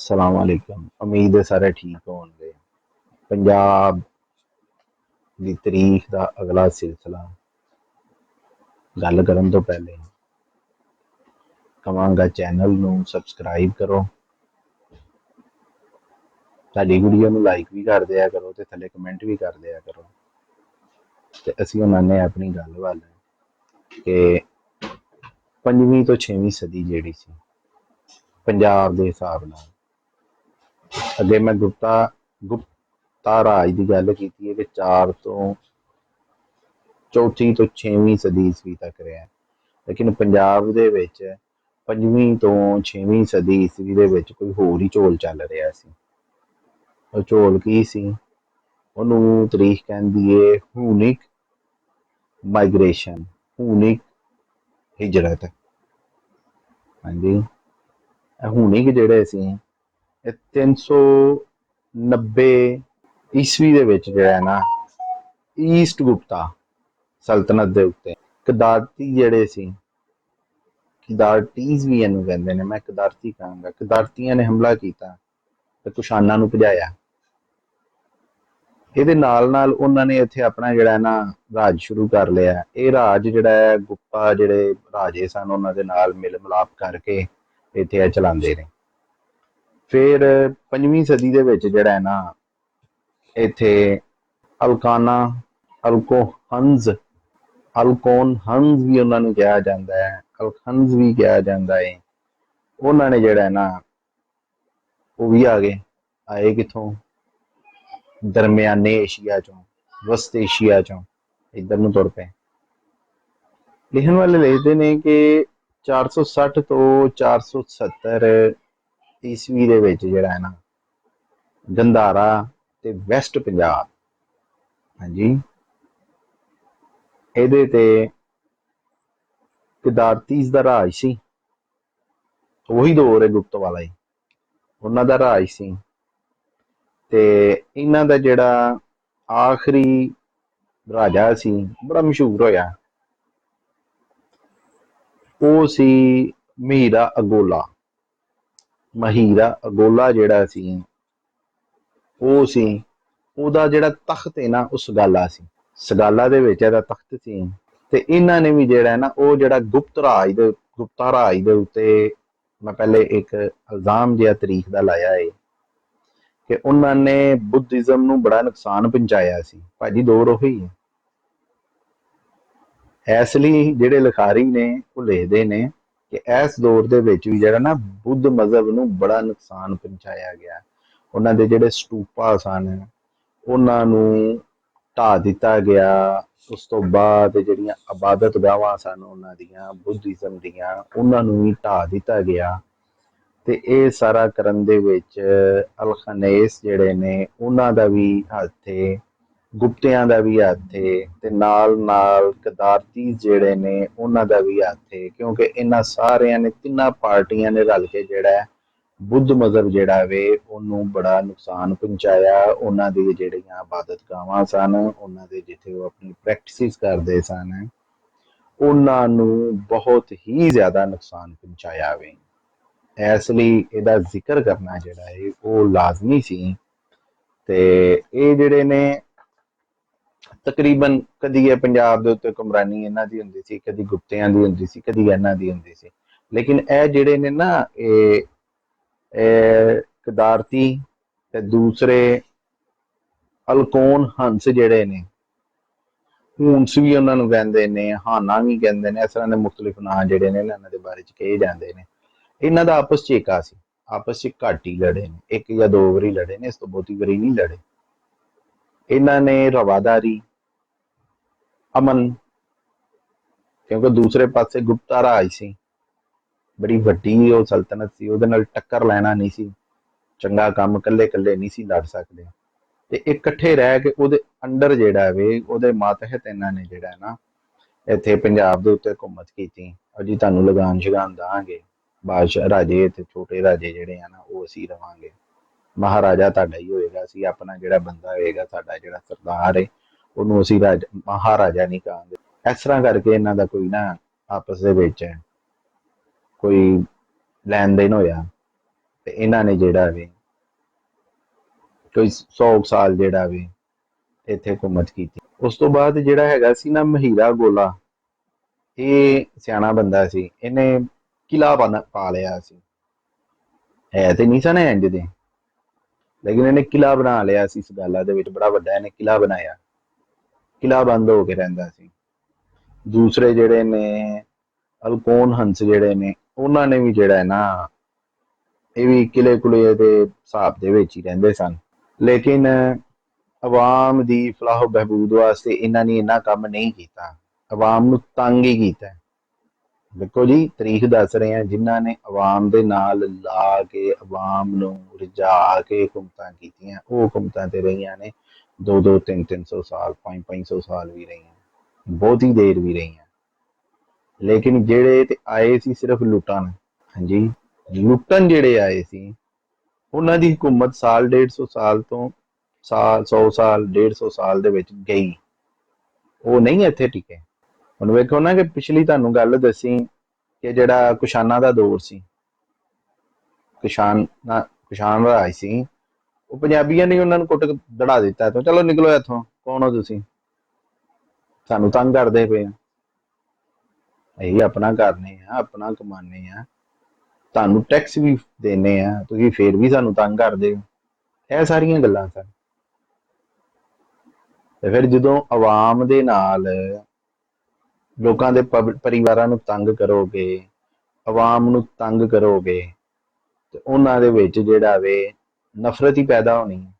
अस्सलाम वालेकुम। उम्मीद है सारे ठीक होंगे। पंजाब की तारीख का अगला सिलसिला गल करन तो पहले कहांगा चैनल नू सबसक्राइब करो, साडी वीडियो नू लाइक भी कर दिया करो ते थले कमेंट भी कर दिया करो। ते असीं हुण आने अपनी गल वल कि 5वीं तो 6वीं सदी जिहड़ी सी पंजाब दे हिसाब नाल, अगे मैं गुप्ता राज की गल की है कि 4 तो चौथी तो 6वीं सदी ईस्वी तक रहा, लेकिन पंजाब दे विच 5वीं तो 6वीं सदी ईस्वी दे विच कोई होर ही झोल चल रहा सी। ਉਹ ਝੋਲ ਕੀ ਸੀ? ਉਹਨੂੰ ਤਾਰੀਖ ਕਹਿੰਦੀ ਏ ਹੂਨਿਕ ਮਾਈਗ੍ਰੇਸ਼ਨ, ਹੂਨਿਕ ਹਿਜਰਤ। ਹਾਂਜੀ, ਇਹ ਹੂਨਿਕ ਜਿਹੜੇ ਸੀ ਇਹ 390 ਈਸਵੀ ਦੇ ਵਿੱਚ ਜਿਹੜਾ ਨਾ ਈਸਟ ਗੁਪਤਾ ਸਲਤਨਤ ਦੇ ਉੱਤੇ ਕਦਾਰਤੀ ਜਿਹੜੇ ਸੀ, ਕਦਾਰਟੀਜ਼ ਵੀ ਇਹਨੂੰ ਕਹਿੰਦੇ ਨੇ, ਮੈਂ ਕਦਾਰਤੀ ਕਹਾਂਗਾ, ਕਦਾਰਤੀਆਂ ਨੇ ਹਮਲਾ ਕੀਤਾ ਤੇ ਕੁਸ਼ਾਨਾਂ ਨੂੰ ਭਜਾਇਆ। ਇਹਦੇ ਨਾਲ ਨਾਲ ਉਹਨਾਂ ਨੇ ਇੱਥੇ ਆਪਣਾ ਜਿਹੜਾ ਨਾ ਰਾਜ ਸ਼ੁਰੂ ਕਰ ਲਿਆ। ਇਹ ਰਾਜ ਜਿਹੜਾ ਹੈ ਗੁਪਤਾ ਜਿਹੜੇ ਰਾਜੇ ਸਨ ਉਹਨਾਂ ਦੇ ਨਾਲ ਮਿਲ ਮਿਲਾਪ ਕਰਕੇ ਇੱਥੇ ਇਹ ਚਲਾਉਂਦੇ ਨੇ। ਫਿਰ 5ਵੀਂ ਸਦੀ ਦੇ ਵਿੱਚ ਜਿਹੜਾ ਹੈ ਨਾ ਇੱਥੇ ਅਲਕਾਨਾ ਅਲਕੋਨਹੰਜ਼ ਵੀ ਉਹਨਾਂ ਨੂੰ ਕਿਹਾ ਜਾਂਦਾ ਹੈ, ਅਲਖੰਜ਼ ਵੀ ਕਿਹਾ ਜਾਂਦਾ ਹੈ। ਉਹਨਾਂ ਨੇ ਜਿਹੜਾ ਹੈ ਨਾ ਉਹ ਵੀ ਆ ਗਏ, ਆਏ ਕਿੱਥੋਂ? ਦਰਮਿਆਨੇ ਏਸ਼ੀਆ ਚੋਂ, ਵਸਤ ਏਸ਼ੀਆ ਚੋਂ ਇੱਧਰ ਨੂੰ ਤੁਰ ਪਏ। ਲਿਖਣ ਵਾਲੇ ਲਿਖਦੇ ਨੇ ਕਿ 460 ਤੋਂ 470 ਈਸਵੀ ਦੇ ਵਿੱਚ ਜਿਹੜਾ ਹੈ ਨਾ ਗੰਧਾਰਾ ਤੇ ਵੈਸਟ ਪੰਜਾਬ, ਹਾਂਜੀ, ਇਹਦੇ ਤੇ ਕਦਾਰਤੀਜ਼ ਦਾ ਰਾਜ ਸੀ। ਉਹੀ ਦੌਰ ਹੈ ਗੁਪਤ ਵਾਲਾ ਹੀ, ਉਹਨਾਂ ਦਾ ਰਾਜ ਸੀ। ਤੇ ਇਹਨਾਂ ਦਾ ਜਿਹੜਾ ਆਖਰੀ ਰਾਜਾ ਸੀ ਬੜਾ ਮਸ਼ਹੂਰ ਹੋਇਆ, ਉਹ ਸੀ ਮਹੀਰਾ ਅਗੋਲਾ। ਮਹੀਰਾ ਅਗੋਲਾ ਜਿਹੜਾ ਸੀ ਉਹ ਸੀ, ਉਹਦਾ ਜਿਹੜਾ ਤਖਤ ਹੈ ਨਾ ਉਹ ਸਗਾਲਾ ਸੀ। ਸਗਾਲਾ ਦੇ ਵਿੱਚ ਇਹਦਾ ਤਖਤ ਸੀ। ਤੇ ਇਹਨਾਂ ਨੇ ਵੀ ਜਿਹੜਾ ਹੈ ਨਾ ਉਹ ਜਿਹੜਾ ਗੁਪਤਾ ਰਾਜ ਦੇ ਉੱਤੇ ਮੈਂ ਪਹਿਲੇ ਇੱਕ ਇਲਜ਼ਾਮ ਜਿਹਾ ਤਾਰੀਖ ਦਾ ਲਾਇਆ ਹੈ ਕਿ ਉਹਨਾਂ ਨੇ ਬੁੱਧਿਜ਼ਮ ਨੂੰ ਬੜਾ ਨੁਕਸਾਨ ਪਹੁੰਚਾਇਆ ਸੀ। ਭਾਜੀ ਦੌਰ ਉਹੀ ਹੈ। ਇਸ ਲਈ ਜਿਹੜੇ ਲਿਖਾਰੀ ਨੇ ਉਹ ਲਿਖਦੇ ਨੇ ਕਿ ਇਸ ਦੌਰ ਦੇ ਵਿੱਚ ਵੀ ਜਿਹੜਾ ਨਾ ਬੁੱਧ ਮਜ਼ਹਬ ਨੂੰ ਬੜਾ ਨੁਕਸਾਨ ਪਹੁੰਚਾਇਆ ਗਿਆ। ਉਹਨਾਂ ਦੇ ਜਿਹੜੇ ਸਟੂਪਾ ਸਨ ਉਹਨਾਂ ਨੂੰ ਢਾਹ ਦਿੱਤਾ ਗਿਆ। ਉਸ ਤੋਂ ਬਾਅਦ ਜਿਹੜੀਆਂ ਇਬਾਦਤ ਗਾਹਾਂ ਸਨ ਉਹਨਾਂ ਦੀਆਂ ਬੁੱਧਿਜ਼ਮ ਦੀਆਂ, ਉਹਨਾਂ ਨੂੰ ਵੀ ਢਾਹ ਦਿੱਤਾ ਗਿਆ। ਤੇ ਇਹ ਸਾਰਾ ਕਰਨ ਦੇ ਵਿੱਚ ਅਲਖਨੇਸ ਜਿਹੜੇ ਨੇ ਉਹਨਾਂ ਦਾ ਵੀ ਹੱਥ ਏ, ਗੁਪਤਿਆਂ ਦਾ ਵੀ ਹੱਥ ਏ, ਤੇ ਨਾਲ ਨਾਲ ਕਦਾਰਤੀ ਜਿਹੜੇ ਨੇ ਉਹਨਾਂ ਦਾ ਵੀ ਹੱਥ ਏ, ਕਿਉਂਕਿ ਇਹਨਾਂ ਸਾਰਿਆਂ ਨੇ ਤਿੰਨਾਂ ਪਾਰਟੀਆਂ ਨੇ ਰਲ ਕੇ ਜਿਹੜਾ ਬੁੱਧ ਮਜ਼ਹਬ ਜਿਹੜਾ ਵੇ ਉਹਨੂੰ ਬੜਾ ਨੁਕਸਾਨ ਪਹੁੰਚਾਇਆ। ਉਹਨਾਂ ਦੀ ਜਿਹੜੀਆਂ ਇਬਾਦਤ ਗਾਹਾਂ ਸਨ, ਉਹਨਾਂ ਦੇ ਜਿੱਥੇ ਉਹ ਆਪਣੀ ਪ੍ਰੈਕਟਿਸਿਸ ਕਰਦੇ ਸਨ, ਉਹਨਾਂ ਨੂੰ ਬਹੁਤ ਹੀ ਜ਼ਿਆਦਾ ਨੁਕਸਾਨ ਪਹੁੰਚਾਇਆ ਵੇ। ਇਸ ਲਈ ਇਹਦਾ ਜ਼ਿਕਰ ਕਰਨਾ ਜਿਹੜਾ ਹੈ ਉਹ ਲਾਜ਼ਮੀ ਸੀ। ਤੇ ਇਹ ਜਿਹੜੇ ਨੇ ਤਕਰੀਬਨ ਕਦੀ ਇਹ ਪੰਜਾਬ ਦੇ ਉੱਤੇ ਹੁਕਮਰਾਨੀ ਇਹਨਾਂ ਦੀ ਹੁੰਦੀ ਸੀ, ਕਦੀ ਗੁਪਤਿਆਂ ਦੀ ਹੁੰਦੀ ਸੀ, ਕਦੀ ਇਹਨਾਂ ਦੀ ਹੁੰਦੀ ਸੀ। ਲੇਕਿਨ ਇਹ ਜਿਹੜੇ ਨੇ ਨਾ ਇਹ ਕਦਾਰਤੀ ਤੇ ਦੂਸਰੇ ਅਲਕੋਨ ਹੰਸ ਜਿਹੜੇ ਨੇ, ਹੂੰਸ ਵੀ ਉਹਨਾਂ ਨੂੰ ਕਹਿੰਦੇ ਨੇ, ਹਾਨਾ ਵੀ ਕਹਿੰਦੇ ਨੇ, ਇਸ ਤਰ੍ਹਾਂ ਦੇ ਮੁਖਤਲਿਫ ਨਾਂ ਜਿਹੜੇ ਨੇ ਇਹਨਾਂ ਦੇ ਬਾਰੇ ਚ ਕਹੇ ਜਾਂਦੇ ਨੇ। ਇਹਨਾਂ ਦਾ ਆਪਸ ਚ ਏਕਾ ਸੀ, ਆਪਸ ਚ ਘੱਟ ਹੀ ਲੜੇ ਨੇ, ਇੱਕ ਜਾਂ ਦੋ ਵਾਰੀ ਲੜੇ ਨੇ, ਇਸ ਤੋਂ ਬਹੁਤੀ ਵਾਰੀ ਨਹੀਂ ਲੜੇ। ਇਹਨਾਂ ਨੇ ਰਵਾਦਾਰੀ, ਅਮਨ, ਕਿਉਂਕਿ ਦੂਸਰੇ ਪਾਸੇ ਗੁਪਤਾ ਰਾਜ ਸੀ, ਬੜੀ ਵੱਡੀ ਉਹ ਸਲਤਨਤ ਸੀ, ਉਹਦੇ ਨਾਲ ਟੱਕਰ ਲੈਣਾ ਨਹੀਂ ਸੀ ਚੰਗਾ ਕੰਮ, ਕੱਲੇ ਕੱਲੇ ਨਹੀਂ ਸੀ ਲੜ ਸਕਦੇ। ਤੇ ਇਕੱਠੇ ਰਹਿ ਕੇ ਉਹਦੇ ਅੰਡਰ ਜਿਹੜਾ ਵੇ ਉਹਦੇ ਮਾਤਹਿਤ ਇਹਨਾਂ ਨੇ ਜਿਹੜਾ ਨਾ ਇੱਥੇ ਪੰਜਾਬ ਦੇ ਉੱਤੇ ਹਕੂਮਤ ਕੀਤੀ। ਅਜੀ ਤੁਹਾਨੂੰ ਲਗਾਨ ਸ਼ਗਾਨ ਦਾਂਗੇ, ਬਾਦਸ਼ਾਹ ਰਾਜੇ ਇੱਥੇ ਛੋਟੇ ਰਾਜੇ ਜਿਹੜੇ ਆ ਨਾ ਉਹ ਅਸੀਂ ਰਵਾਂਗੇ, ਮਹਾਰਾਜਾ ਤੁਹਾਡਾ ਹੀ ਹੋਏਗਾ, ਅਸੀਂ ਆਪਣਾ ਜਿਹੜਾ ਬੰਦਾ ਹੋਏਗਾ ਸਾਡਾ ਜਿਹੜਾ ਸਰਦਾਰ ਹੈ ਉਹਨੂੰ ਅਸੀਂ ਮਹਾਰਾਜਾ ਨਹੀਂ ਕਹਾਂਗੇ। ਇਸ ਤਰ੍ਹਾਂ ਕਰਕੇ ਇਹਨਾਂ ਦਾ ਕੋਈ ਨਾ ਆਪਸ ਦੇ ਵਿੱਚ ਕੋਈ ਲੈਣ ਦੇਣ ਹੋਇਆ। ਤੇ ਇਹਨਾਂ ਨੇ ਜਿਹੜਾ ਵੇ ਕੋਈ 100 ਸਾਲ ਜਿਹੜਾ ਵੇ ਇੱਥੇ ਹਕੂਮਤ ਕੀਤੀ। ਉਸ ਤੋਂ ਬਾਅਦ ਜਿਹੜਾ ਹੈਗਾ ਸੀ ਨਾ ਮਹੀਰਾ ਗੋਲਾ, ਇਹ ਸਿਆਣਾ ਬੰਦਾ ਸੀ, ਇਹਨੇ ਕਿਲਾ ਪਾ ਲਿਆ ਸੀ। ਹੈ ਤੇ ਨਹੀਂ ਸਨ ਇੰਜ ਦੇ, ਲੇਕਿਨ ਇਹਨੇ ਕਿਲਾ ਬਣਾ ਲਿਆ ਸੀ ਸਗਾਲਾ ਦੇ ਵਿੱਚ, ਬੜਾ ਵੱਡਾ ਇਹਨੇ ਕਿਲਾ ਬਣਾਇਆ। ਕਿਲਾ ਬੰਦ ਹੋ ਕੇ ਰਹਿੰਦਾ ਸੀ। ਦੂਸਰੇ ਜਿਹੜੇ ਨੇ ਅਲਕੋਨ ਹੰਸ ਜਿਹੜੇ ਨੇ, ਉਹਨਾਂ ਨੇ ਵੀ ਜਿਹੜਾ ਹੈ ਨਾ, ਇਹ ਵੀ ਕਿਲੇ ਕੁਲੇ ਦੇ ਹਿਸਾਬ ਦੇ ਵਿੱਚ ਹੀ ਰਹਿੰਦੇ ਸਨ। ਲੇਕਿਨ ਆਵਾਮ ਦੀ ਫਲਾਹ ਬਹਿਬੂਦ ਵਾਸਤੇ ਇਹਨਾਂ ਨੇ ਇੰਨਾ ਕੰਮ ਨਹੀਂ ਕੀਤਾ, ਆਵਾਮ ਨੂੰ ਤੰਗ ਹੀ ਕੀਤਾ। ਦੇਖੋ ਜੀ, ਤਾਰੀਖ ਦੱਸ ਰਹੇ ਆ, ਜਿਨ੍ਹਾਂ ਨੇ ਆਵਾਮ ਦੇ ਨਾਲ ਲਾ ਕੇ ਆਵਾਮ ਨੂੰ ਰਜਾ ਕੇ ਹੁਕੂਮਤਾਂ ਕੀਤੀਆਂ, ਉਹ ਹੁਕੂਮਤਾਂ ਤੇ ਰਹੀਆਂ ਨੇ 2-2, 300 ਸਾਲ, 500 ਸਾਲ ਵੀ ਰਹੀਆਂ, ਬਹੁਤੀ ਦੇਰ ਵੀ ਰਹੀਆਂ। ਲੇਕਿਨ ਜਿਹੜੇ ਤੇ ਆਏ ਸੀ ਸਿਰਫ ਲੁੱਟਣ, ਹਾਂਜੀ ਲੁੱਟਣ ਜਿਹੜੇ ਆਏ ਸੀ, ਉਹਨਾਂ ਦੀ ਹਕੂਮਤ ਸਾਲ 150 ਸਾਲ ਤੋਂ 100 ਸਾਲ 150 ਸਾਲ ਦੇ ਵਿੱਚ ਗਈ, ਉਹ ਨਹੀਂ ਇੱਥੇ ਟਿਕੇ। ਹੁਣ ਵੇਖੋ ਨਾ ਕਿ ਪਿਛਲੀ ਤੁਹਾਨੂੰ ਗੱਲ ਦੱਸੀ ਕਿ ਜਿਹੜਾ ਕੁਸ਼ਾਨਾਂ ਦਾ ਦੌਰ ਸੀ, ਕੁਸ਼ਾਨ ਰਾਜ ਸੀ, ਉਹ ਪੰਜਾਬੀਆਂ ਨੇ ਉਹਨਾਂ ਨੂੰ ਕੁੱਟ ਦੜਾ ਦਿੱਤਾ, ਤੋਂ ਚਲੋ ਨਿਕਲੋ ਇੱਥੋਂ, ਕੌਣ ਹੋ ਤੁਸੀਂ, ਸਾਨੂੰ ਤੰਗ ਕਰਦੇ ਪਏ ਆ, ਅਸੀਂ ਆਪਣਾ ਕਰਨੇ ਆ, ਆਪਣਾ ਕਮਾਨੇ ਆ, ਤੁਹਾਨੂੰ ਟੈਕਸ ਵੀ ਦੇਣੇ ਆ, ਤੁਸੀਂ ਫੇਰ ਵੀ ਸਾਨੂੰ ਤੰਗ ਕਰਦੇ ਹੋ। ਇਹ ਸਾਰੀਆਂ ਗੱਲਾਂ ਸਨ। ਤੇ ਫਿਰ ਜਦੋਂ ਆਵਾਮ ਦੇ ਨਾਲ ਲੋਕਾਂ ਦੇ ਪਰਿਵਾਰਾਂ ਨੂੰ ਤੰਗ ਕਰੋਗੇ, ਆਵਾਮ ਨੂੰ ਤੰਗ ਕਰੋਗੇ, ਤੇ ਉਹਨਾਂ ਦੇ ਵਿੱਚ ਜਿਹੜਾ ਵੇ ਨਫ਼ਰਤ ਹੀ ਪੈਦਾ ਹੋਣੀ ਹੈ।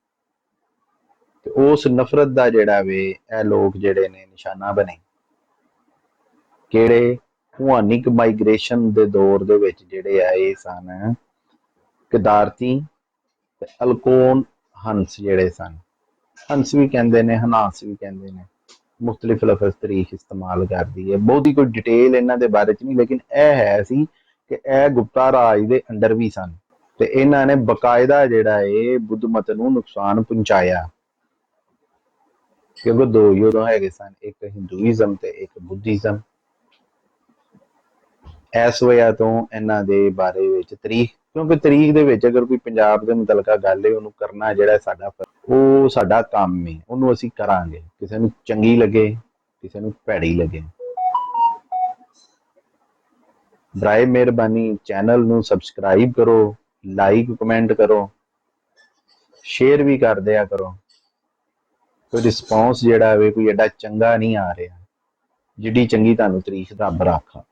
ਤੇ ਉਸ ਨਫ਼ਰਤ ਦਾ ਜਿਹੜਾ ਵੇ ਇਹ ਲੋਕ ਜਿਹੜੇ ਨੇ ਨਿਸ਼ਾਨਾ ਬਣੇ। ਕਿਹੜੇ ਭੂਆਨਿਕ ਮਾਈਗ੍ਰੇਸ਼ਨ ਦੇ ਦੌਰ ਦੇ ਵਿੱਚ ਜਿਹੜੇ ਆਏ ਸਨ ਕਿਦਾਰਤੀ ਤੇ ਅਲਕੋਨ ਹੰਸ ਜਿਹੜੇ ਸਨ, ਹੰਸ ਵੀ ਕਹਿੰਦੇ ਨੇ, ਹਨਾਸ ਵੀ ਕਹਿੰਦੇ ਨੇ, ਮੁਖਤਲਿਫ ਲਫ਼ਜ਼ ਤਰੀਕ ਇਸਤੇਮਾਲ ਕਰਦੀ ਹੈ, ਬਹੁਤੀ ਕੋਈ ਡਿਟੇਲ ਇਹਨਾਂ ਦੇ ਬਾਰੇ ਚ ਨਹੀਂ। ਲੇਕਿਨ ਇਹ ਹੈ ਸੀ ਕਿ ਇਹ ਗੁਪਤਾ ਰਾਜ ਦੇ ਅੰਡਰ ਵੀ ਸਨ, ਤੇ ਇਹਨਾਂ ਨੇ ਬਕਾਇਦਾ ਜਿਹੜਾ ਇਹ ਬੁੱਧ ਮਤ ਨੂੰ ਨੁਕਸਾਨ ਪਹੁੰਚਾਇਆ, ਕਿਉਂਕਿ ਦੋ ਹੀ ਉਦੋਂ ਹੈਗੇ ਸਨ, ਇੱਕ ਹਿੰਦੂਇਜ਼ਮ ਤੇ ਇੱਕ ਬੁੱਧਿਜ਼ਮ। ਇਸ ਵਜ੍ਹਾ ਤੋਂ ਇਹਨਾਂ ਦੇ ਬਾਰੇ ਵਿੱਚ ਤਰੀਖ, ਕਿਉਂਕਿ ਤਰੀਖ ਦੇ ਵਿੱਚ ਅਗਰ ਕੋਈ ਪੰਜਾਬ ਦੇ ਮੁਤਲਕਾ ਗੱਲ ਹੈ, ਉਹਨੂੰ ਕਰਨਾ ਜਿਹੜਾ ਸਾਡਾ ਉਹ ਸਾਡਾ ਕੰਮ ਹੈ, ਉਹਨੂੰ ਅਸੀਂ ਕਰਾਂਗੇ, ਕਿਸੇ ਨੂੰ ਚੰਗੀ ਲੱਗੇ ਕਿਸੇ ਨੂੰ ਭੈੜੀ ਲੱਗੇ। ਬਰਾਏ ਮਿਹਰਬਾਨੀ ਚੈਨਲ ਨੂੰ ਸਬਸਕ੍ਰਾਈਬ ਕਰੋ, ਲਾਈਕ ਕਮੈਂਟ ਕਰੋ, ਸ਼ੇਅਰ ਵੀ ਕਰ ਦਿਆ ਕਰੋ। ਕੋਈ ਰਿਸਪੌਂਸ ਜਿਹੜਾ ਹੋਵੇ ਕੋਈ ਐਡਾ ਚੰਗਾ ਨਹੀਂ ਆ ਰਿਹਾ, ਜਿੱਡੀ ਚੰਗੀ ਤੁਹਾਨੂੰ ਤਰੀਖ ਰੱਬ ਰਾਖਾ।